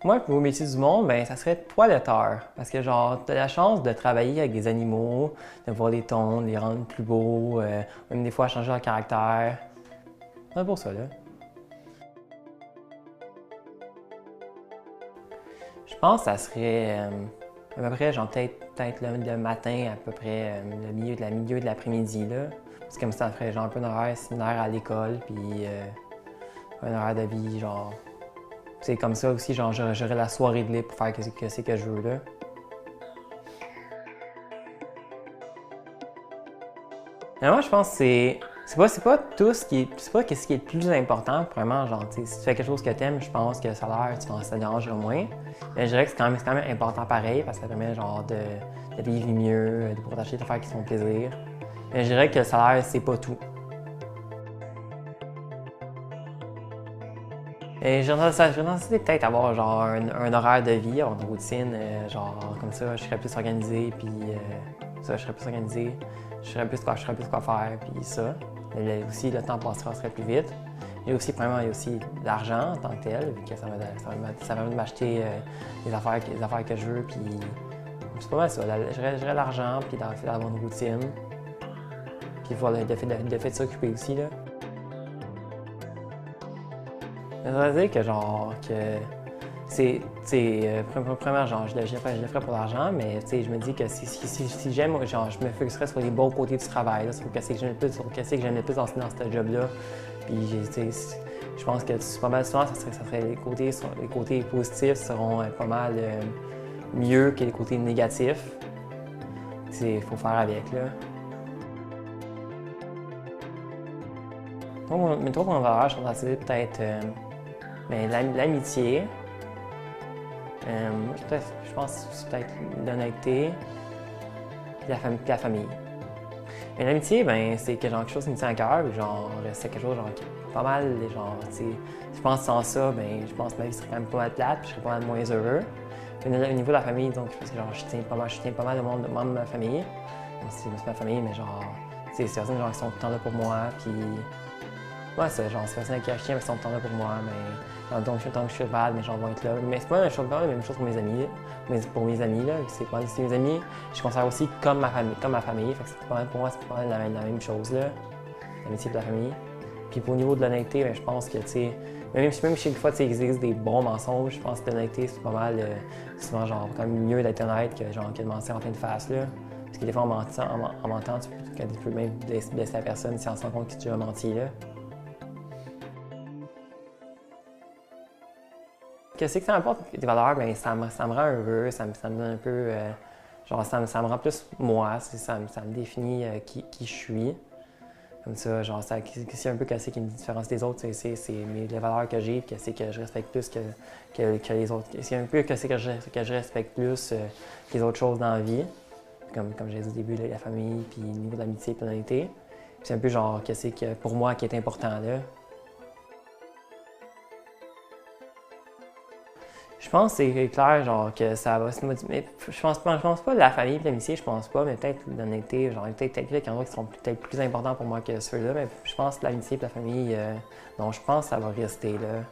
Moi, pour le métier du monde, ben, ça serait toiletteur. Parce que, genre, t'as la chance de travailler avec des animaux, de voir les tons, de les rendre plus beaux, même des fois changer leur caractère. C'est pour ça, là. Je pense que ça serait à peu près, genre, peut-être le matin, à peu près, le milieu de l'après-midi, là. Parce que comme ça ferait, genre, un peu un horaire similaire à l'école, puis un horaire de vie, genre. C'est comme ça aussi, genre, j'aurais la soirée de libre pour faire ce que je veux, là. Mais moi, je pense que c'est pas tout ce qui est, c'est pas ce qui est le plus important, vraiment, genre, tu sais, si tu fais quelque chose que t'aimes, je pense que ça a l'air, ça dérangerait moins. Mais je dirais que c'est quand même important pareil, parce que ça permet, genre, de vivre mieux, de partager des affaires qui te font plaisir. Mais je dirais que le salaire, c'est pas tout. Et j'aimerais peut-être avoir genre un horaire de vie, avoir une routine, genre comme ça, je serais plus organisé, puis ça, je serais plus organisé, je serais plus quoi faire, puis ça. Mais aussi, le temps serait plus vite. Et aussi, premièrement, il y a aussi l'argent en tant que tel, vu que ça va m'acheter les affaires que je veux, puis c'est pas mal ça. J'aurais l'argent, puis d'avoir une routine, puis voilà, le fait de s'occuper aussi, là. Je voudrais dire que genre que premièrement, genre, je le ferais pour l'argent, mais je me dis que si j'aime, genre, je me focuserais sur les bons côtés du travail, là, sur qu'est-ce que j'aime le plus, dans ce job-là. Puis, je pense que pas mal souvent, ça serait les côtés positifs seront pas mal mieux que les côtés négatifs. Il faut faire avec, là. Mais toi, pour mon valeur, je pense peut-être l'amitié. Je pense que c'est peut-être l'honnêteté et la famille. Mais l'amitié, ben, c'est quelque chose qui me tient à cœur. Genre, c'est quelque chose genre, qui est pas mal. Genre, je pense que sans ça, ben, je pense que ma vie serait quand même pas mal plate puis je serais pas mal moins heureux. Mais au niveau de la famille, donc, je pense que genre, je tiens pas mal de membres de ma famille. C'est ma famille, mais genre, c'est personnes genre, qui sont tout le temps là pour moi. Puis, ouais, c'est genre, c'est personnes qui achètent, mais qui sont tout le temps là pour moi. Mais donc, tant que je suis malade, mes gens vont être là. Mais c'est pas la même chose pour mes amis. Mais pour mes amis, là, c'est mes amis, je considère aussi comme ma famille. Fait que pour moi, c'est pas mal la même chose, là, l'amitié de la famille. Puis au niveau de l'honnêteté, ben, je pense que, tu sais, même si des fois, il existe des bons mensonges, je pense que l'honnêteté, c'est pas mal, souvent, genre, quand même mieux d'être honnête que de mentir en pleine face, là. Parce que des fois, en mentant, tu peux même blesser la personne si on se rend compte que tu as menti, là. Qu'est-ce que ça m'apporte des valeurs? Bien, ça me rend heureux, ça me donne un peu. Genre, ça me rend plus moi, ça me définit qui je suis. Comme ça, genre, c'est un peu qu'est-ce qui me différencie des autres, c'est les valeurs que j'ai, qu'est-ce que je respecte plus que les autres. C'est un peu qu'est-ce que je respecte plus que les autres choses dans la vie. Comme j'ai dit au début, là, la famille, puis le niveau de l'amitié, puis l'honnêteté. C'est un peu genre, qu'est-ce que pour moi qui est important là. Je pense que c'est clair, genre, que ça va se modifier. Mais je pense pas de la famille et l'amitié, je pense pas, mais peut-être l'honnêteté, genre, peut-être qu'il y en a qui seront peut-être plus importants pour moi que ceux-là, mais je pense que l'amitié et la famille, non, je pense que ça va rester, là.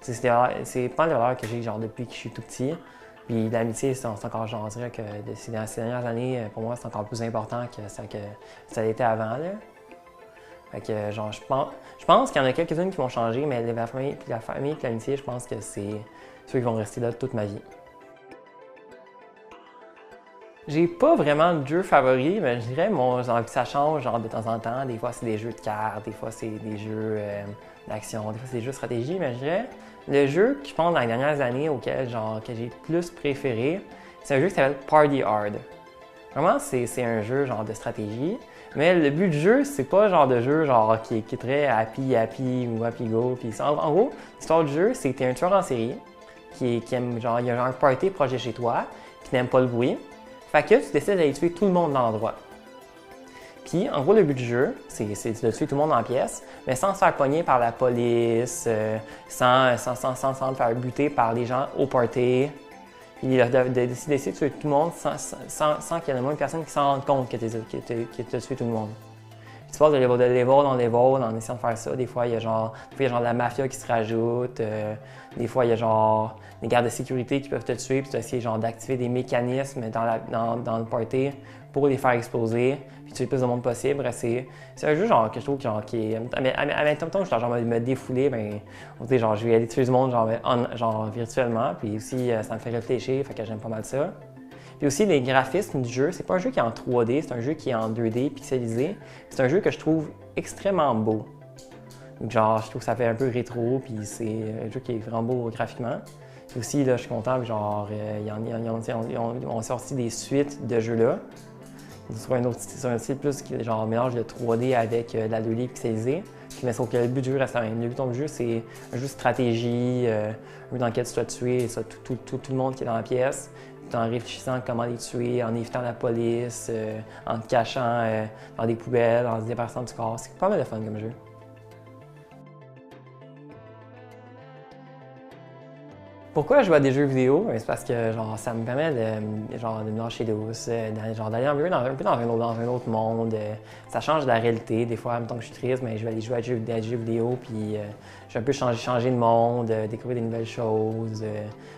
C'est pas les valeurs que j'ai, genre, depuis que je suis tout petit. Puis l'amitié, c'est encore, genre, je dirais que ces dernières années, pour moi, c'est encore plus important que ça l'était avant, là. Fait que, genre, je pense qu'il y en a quelques-unes qui vont changer, mais la famille et l'amitié, je pense que c'est ceux qui vont rester là toute ma vie. J'ai pas vraiment de jeu favori, mais je dirais genre, que ça change genre, de temps en temps. Des fois, c'est des jeux de cartes, des fois, c'est des jeux d'action, des fois, c'est des jeux de stratégie, mais je dirais le jeu que je pense dans les dernières années auquel genre, que j'ai le plus préféré, c'est un jeu qui s'appelle Party Hard. Vraiment, c'est un jeu genre de stratégie, mais le but du jeu, c'est pas genre de jeu genre qui est très happy ou happy go. Puis en gros, l'histoire du jeu, c'est que t'es un tueur en série qui aime genre, il y a genre un party proche de chez toi, qui n'aime pas le bruit. Fait que tu décides d'aller tuer tout le monde dans l'endroit. Puis, en gros, le but du jeu, c'est de tuer tout le monde dans la pièce, mais sans se faire pogner par la police, sans se faire buter par les gens au party. Puis, de décider de tuer tout le monde sans qu'il y ait moins de personnes qui s'en rendent compte que tu as tué tout le monde. tu passes de level en level en essayant de faire ça. Des fois, il y a genre de la mafia qui se rajoute. Des fois, il y a genre des gardes de sécurité qui peuvent te tuer, puis tu essaies genre d'activer des mécanismes dans le party pour les faire exploser, puis tuer le plus de monde possible. C'est un jeu genre que je trouve qui est. À même temps que je genre me défouler, ben, genre, je vais aller tuer du monde genre virtuellement, puis aussi ça me fait réfléchir, fait que j'aime pas mal ça. Puis aussi les graphismes du jeu, c'est pas un jeu qui est en 3D, c'est un jeu qui est en 2D pixelisé. C'est un jeu que je trouve extrêmement beau. Donc, genre, je trouve que ça fait un peu rétro, puis c'est un jeu qui est vraiment beau graphiquement. Puis aussi, là, je suis content, genre, ils ont sorti des suites de jeux-là. Sur un style plus qui genre mélange de 3D avec de la 2D pixelisée. Mais sauf que le but du jeu reste le même. Le but du jeu, c'est un jeu de stratégie, un jeu dans lequel tu dois tuer tout le monde qui est dans la pièce, tout en réfléchissant à comment les tuer, en évitant la police, en te cachant dans des poubelles, en se débarrassant du corps. C'est pas mal de fun comme jeu. Pourquoi je joue à des jeux vidéo? C'est parce que genre, ça me permet de me lâcher douce, d'aller un peu dans un autre monde. Ça change de la réalité. Des fois, en même temps que je suis triste, mais je vais aller jouer à des jeux vidéo, puis je vais un peu changer de monde, découvrir des nouvelles choses,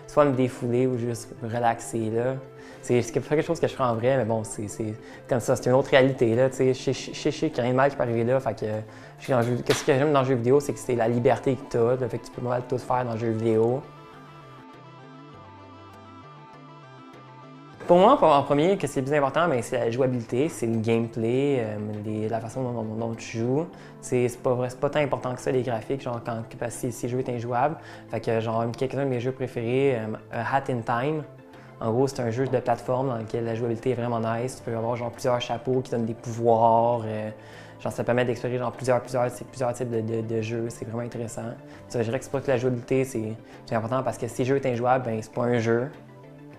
soit me défouler ou juste relaxer. Là. C'est quelque chose que je ferais en vrai, mais bon, c'est comme ça, c'est une autre réalité. Là, je sais qu'il n'y a rien de mal qui peut arriver là. Fait que, qu'est-ce que j'aime dans le jeu vidéo, c'est que c'est la liberté que tu as. Fait que tu peux pas mal tout faire dans le jeu vidéo. Pour moi, en premier, que c'est le plus important, c'est la jouabilité, c'est le gameplay, la façon dont tu joues. C'est pas tant important que ça, les graphiques, genre parce que si le jeu est injouable. Fait que genre, quelques-uns de mes jeux préférés, Hat in Time. En gros, c'est un jeu de plateforme dans lequel la jouabilité est vraiment nice. Tu peux avoir genre plusieurs chapeaux qui donnent des pouvoirs. Genre, ça permet d'explorer genre plusieurs types de jeux. C'est vraiment intéressant. Je dirais que c'est pas que la jouabilité, c'est important parce que si le jeu est injouable, ben c'est pas un jeu.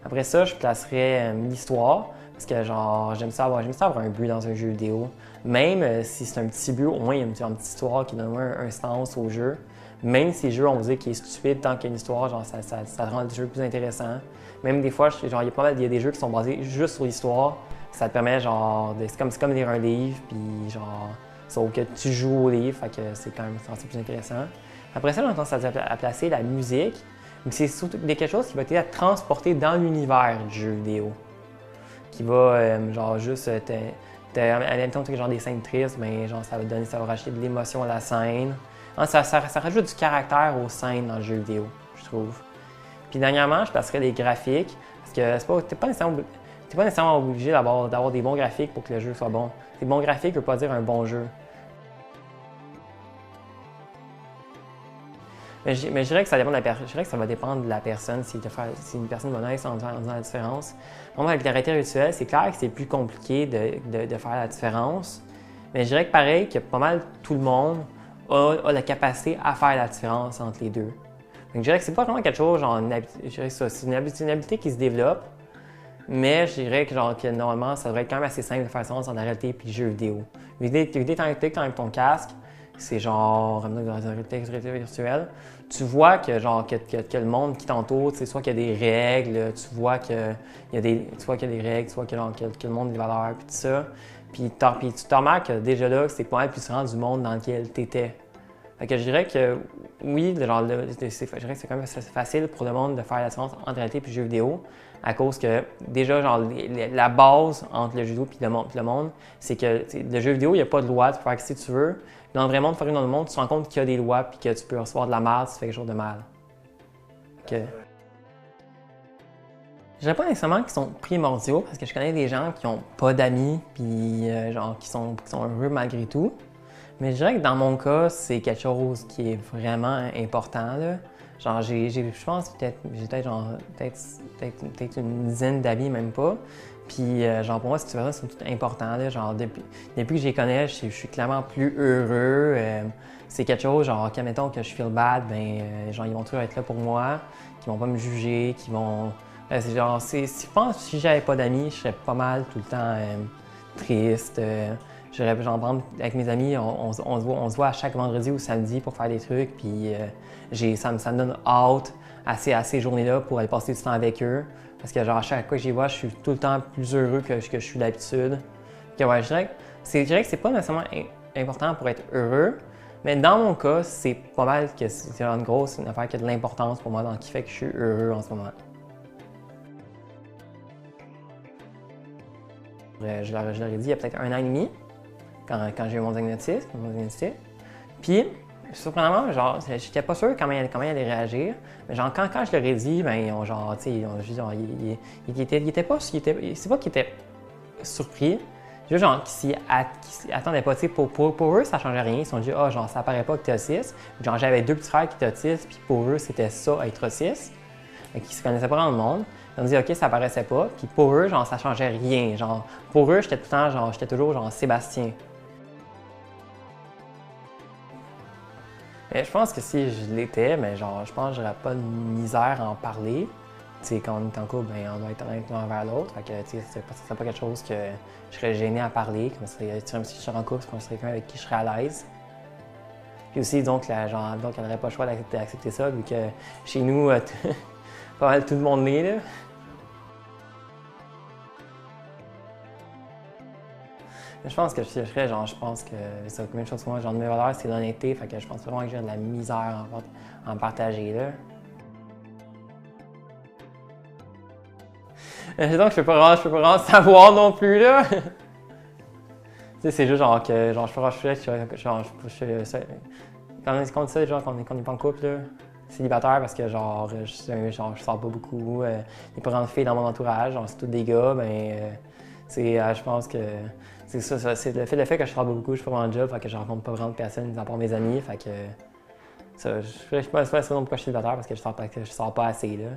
Après ça, je placerais l'histoire, parce que genre j'aime ça avoir un but dans un jeu vidéo. Même si c'est un petit but, au moins il y a une petite histoire qui donne un sens au jeu. Même si le jeu, on vous dit qu'il est stupide tant qu'il y a une histoire, genre ça rend le jeu plus intéressant. Même des fois, genre, il y a des jeux qui sont basés juste sur l'histoire. Ça te permet genre, c'est comme lire un livre, puis genre, sauf que tu joues au livre, fait que c'est quand même plus intéressant. Après ça, j'ai tendance à placer la musique. C'est surtout quelque chose qui va t'aider à te transporter dans l'univers du jeu vidéo. Qui va, genre, juste, en même temps que genre des scènes tristes, mais genre, ça va rajouter de l'émotion à la scène. Ça rajoute du caractère aux scènes dans le jeu vidéo, je trouve. Puis dernièrement, je placerais les graphiques, parce que t'es pas nécessairement obligé d'avoir des bons graphiques pour que le jeu soit bon. Des bons graphiques ne veut pas dire un bon jeu. Mais je dirais que ça dépend je dirais que ça va dépendre de la personne, si une personne va naître en faisant la différence. Moi, avec la réalité virtuelle, c'est clair que c'est plus compliqué de faire la différence. Mais je dirais que pareil, que pas mal tout le monde a la capacité à faire la différence entre les deux. Donc, je dirais que c'est pas vraiment quelque chose, genre, je dirais que c'est une habilité qui se développe. Mais je dirais que normalement, ça devrait être quand même assez simple de faire la différence entre la réalité et le jeu vidéo. L'idée quand ton casque, c'est genre, dans la réalité virtuelle, tu vois que, que le monde qui t'entoure, soit qu'il y a des règles, tu vois qu'il y a des règles, tu vois que le monde a des valeurs, puis tout ça. Puis tu te remarques que déjà là, c'est pas mal plus différent du monde dans lequel tu étais. Fait que je dirais que oui, je dirais que c'est quand même facile pour le monde de faire la différence entre réalité et jeu vidéo, à cause que déjà, genre, la base entre le jeu vidéo et le monde, c'est que le jeu vidéo, il n'y a pas de loi, tu peux faire ce que tu veux. Dans le vrai monde, dans le monde, tu te rends compte qu'il y a des lois et que tu peux recevoir de la merde si tu fais quelque chose de mal. Je dirais pas nécessairement qu'ils sont primordiaux, parce que je connais des gens qui n'ont pas d'amis puis genre qui sont heureux malgré tout. Mais je dirais que dans mon cas, c'est quelque chose qui est vraiment important. Là. Genre, je pense j'ai peut-être une dizaine d'amis, même pas. Puis, genre, pour moi, ces situations sont toutes importantes. Là. Genre, depuis que je les connais, je suis clairement plus heureux. C'est quelque chose, genre, mettons que je feel bad, genre, ils vont toujours être là pour moi, qui vont pas me juger, qui vont. C'est genre, je pense que si j'avais pas d'amis, je serais pas mal tout le temps triste. J'en parle avec mes amis, on se voit à chaque vendredi ou samedi pour faire des trucs, puis ça me donne hâte à ces journées-là pour aller passer du temps avec eux. Parce que genre, à chaque fois que j'y vois, je suis tout le temps plus heureux que je suis d'habitude. Ouais, je dirais que c'est pas nécessairement important pour être heureux. Mais dans mon cas, c'est pas mal que c'est une grosse affaire qui a de l'importance pour moi, dans qui fait que je suis heureux en ce moment. Je leur ai dit il y a peut-être 1 an et demi, quand j'ai eu mon diagnostic. Puis, surprenamment, genre, j'étais pas sûr comment ils allaient réagir. Mais genre, quand je leur ai dit, ben, ils ont genre, tu sais, ils étaient pas, c'est pas qu'ils étaient surpris. Juste genre, qu'ils s'y attendaient pas, tu sais, pour eux, ça changeait rien. Ils se sont dit, ah, genre, ça apparaît pas que t'es autiste. Genre, j'avais 2 petits frères qui étaient autistes, puis pour eux, c'était ça, être autiste. Fait qu'ils se connaissaient pas dans le monde. Ils ont dit, OK, ça apparaissait pas. Puis pour eux, genre, ça changeait rien. Genre, pour eux, j'étais tout le temps, genre, j'étais toujours, genre, Sébastien. Et je pense que si je l'étais, mais genre, je pense que j'aurais pas de misère à en parler. Tu sais, quand on est en couple, ben, on doit être honnête l'un envers l'autre. Fait que, tu sais, c'est pas quelque chose que je serais gêné à parler. Comme si je serais en couple, c'est quelqu'un avec qui je serais à l'aise. Puis aussi, donc, genre, donc, on n'aurait pas le choix d'accepter ça, vu que chez nous, pas mal tout le monde l'est, là. Je pense que je serais, genre, je pense que c'est la même chose que moi, genre, de mes valeurs, c'est l'honnêteté, fait que je pense vraiment que j'ai de la misère en partager, là. Donc, je peux pas vraiment savoir non plus, là. Tu sais, c'est juste genre que, genre, quand on dit ça, genre, qu'on n'est pas en couple, là, célibataire, parce que, genre, je sors pas beaucoup, il n'y a pas grand filles dans mon entourage, genre, c'est tous des gars, ben, je pense que c'est ça, c'est le fait que je sors pas beaucoup, je fais mon job, fait que je rencontre pas vraiment de personnes, à part mes amis, fait que ça, je pense pas c'est pourquoi je suis célibataire, parce que je sors pas assez, là.